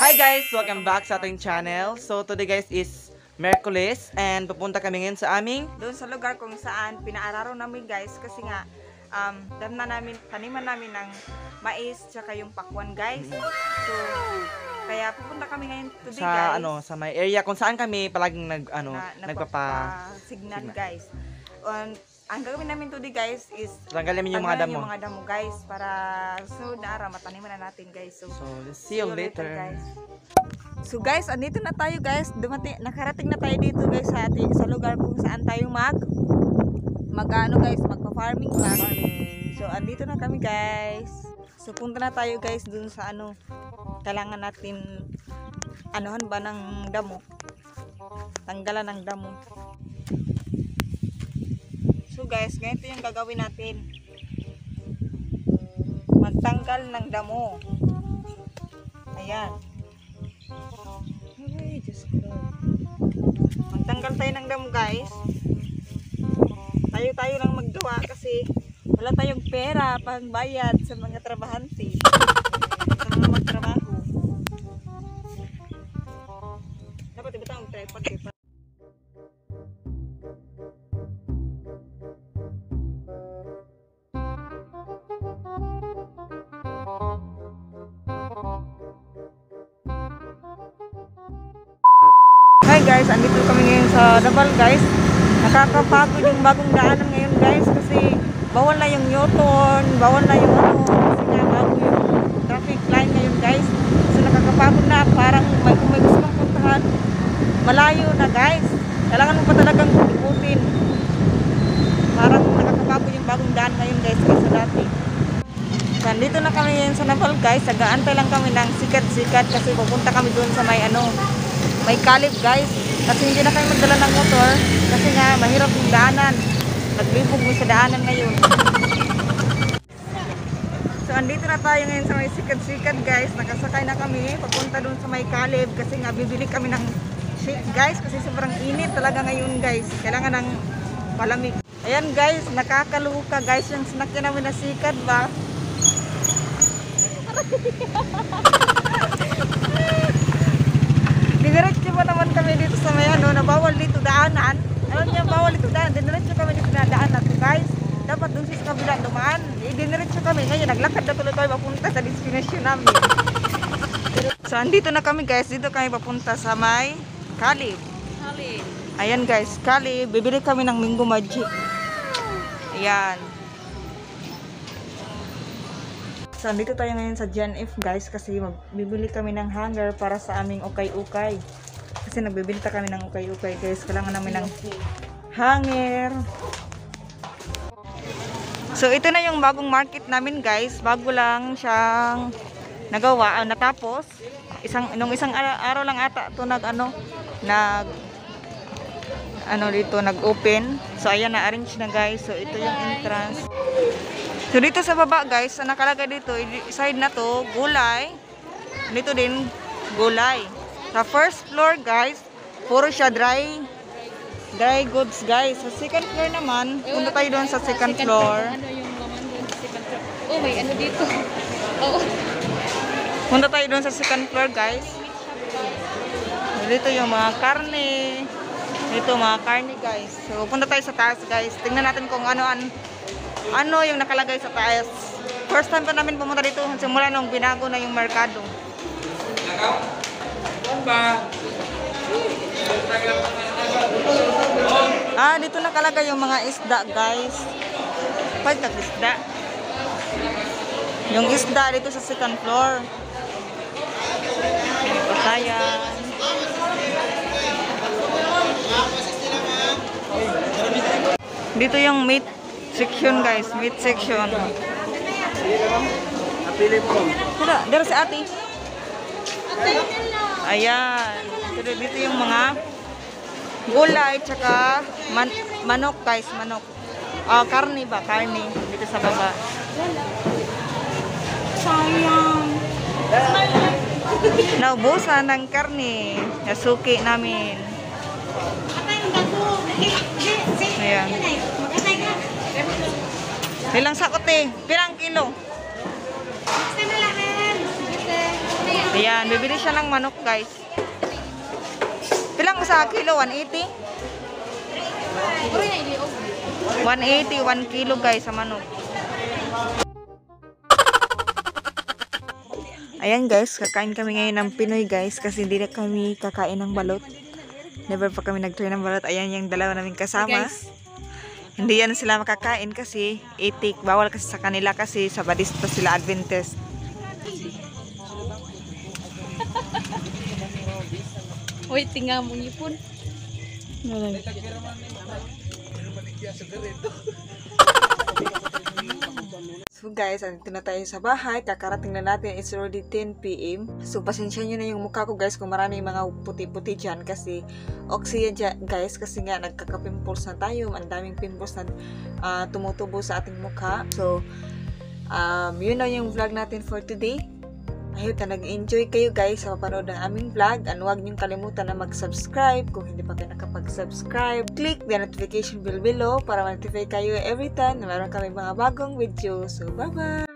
Hi guys! Welcome back sa ating channel. So today guys is Merkulis and pupunta kami ngayon sa aming doon sa lugar kung saan pinaararo namin guys kasi nga taniman namin ng mais tsaka yung pakwan guys. So kaya pupunta kami ngayon today sa guys. sa may area kung saan kami palaging signal guys. Ang gagawin namin today guys is tanggalin namin yung mga damo guys para sunod na araw mataniman na natin guys. So see you later guys. So guys, andito na tayo guys. Nakarating na tayo dito guys sa lugar kung saan tayo magpa-farming pa. So andito na kami guys. So punta na tayo guys dun sa kailangan natin ng damo. Tanggalan ng damo. So guys, ganito yung gagawin natin. Magtanggal ng damo. Ayan. Ay, Diyos ko. Magtanggal tayo ng damo guys. Tayo lang maggawa kasi wala tayong pera pang bayad sa mga trabahante. Sa mga magtrabaho. Dapat iba mag-tripod kayo. Hi guys, andito kami ngayon sa Dabal guys. Nakakapagod yung bagong daanan ngayon guys kasi bawal na yung U-turn, bawal na yung kasi nga bago yung traffic line ngayon guys. So nakakapagod na, parang kung may gusto kang puntahan, malayo na guys. Kailangan mo pa talagang ikutin. Parang nakakapagod yung bagong daan ngayon guys kaysa dati. So andito na kami ngayon sa Dabal guys. Nag-aantay lang kami ng sikat-sikat kasi pupunta kami doon sa may kalib guys, kasi hindi na kayo magdala ng motor kasi nga mahirap yung daanan, naglibog mo sa daanan ngayon. So andito na tayo ngayon sa may sikat-sikat guys, nakasakay na kami papunta dun sa may kalib kasi nga bibili kami ng shake guys kasi sobrang init talaga ngayon guys, kailangan ng palamig. Ayan guys, nakakaluka guys yung sinakyan namin na sikat ba. Diniretso pa naman kami dito sa may na bawal dito daanan. Alam niyo, bawal dito daanan. Diniretso kami dito na daanan. Guys, dapat dun sa kabila dumaan. Diniretso kami. Ngayon, naglakad na tuloy kami papunta sa destination namin. So, andito na kami guys. Dito kami papunta sa may Kalib. Ayan guys, Kalib. Bibili kami ng Mingo Magic. Ayan. So, andito tayo ngayon sa John F guys kasi bibili kami ng hanger para sa aming ukay-ukay. Kasi nagbibenta kami ng ukay-ukay guys. Kailangan namin ng hanger. So, ito na yung bagong market namin guys. Bago lang siyang nagawa, natapos. Nung isang araw lang ata ito nag-open. So, ayan na-arrange na guys. So, ito yung entrance. So dito sa baba guys, nakalagay dito, side na to, gulay. Dito din, gulay. Sa first floor guys, puro siya dry goods guys. Sa second floor naman, punta tayo doon sa second floor. Ano yung laman doon sa second floor? Oh, may ano dito. Oh. Punta tayo doon sa second floor guys. Dito yung mga karne. Dito mga karne guys. So punta tayo sa taas guys. Tingnan natin kung ano yung nakalagay sa taas. First time pa namin pumunta dito simula nung binago na yung merkado. Dito nakalagay yung mga isda guys. Isda. Yung isda dito sa second floor. Patayan. Dito yung meat section guys, meat section. Dito si ate. Ayan. Dito yung mga gulay tsaka manok guys, manok. Karne ba? Karne. Dito sa baba. Sayang. Naubusan ng karne. Nasuki namin. Ayan. Ilang sakot eh? Pirang kilo? Ayan, bibili siya ng manok, guys. Pilang sa kilo? 180? 180, 1 kilo, guys, sa manok. Ayan, guys, kakain kami ngayon ng Pinoy, guys, kasi hindi na kami kakain ng balot. Never pa kami nag-try ng balot. Ayan yung dalawa naming kasama. Hindi yan sila makakain kasi itik. Bawal kasi sa kanila kasi Sabadista sila, Adventist. Uy, tingnan mo ipon. So guys, andito na tayo sa bahay. Kakarating na natin. It's already 10 PM. So pasensya nyo na yung mukha ko, guys, kung marami mga puti-puti dyan kasi oxy yan, guys, kasi nga nagkaka-pimples na tayo. Ang daming pimples na tumutubo sa ating mukha. So yun na yung vlog natin for today. I hope na nag-enjoy kayo, guys, sa papanood ng aming vlog. And huwag niyong kalimutan na mag-subscribe kung hindi pa kayo nakapag-subscribe. Click the notification bell below para ma-notify kayo every time na meron kami mga bagong video. So, bye-bye!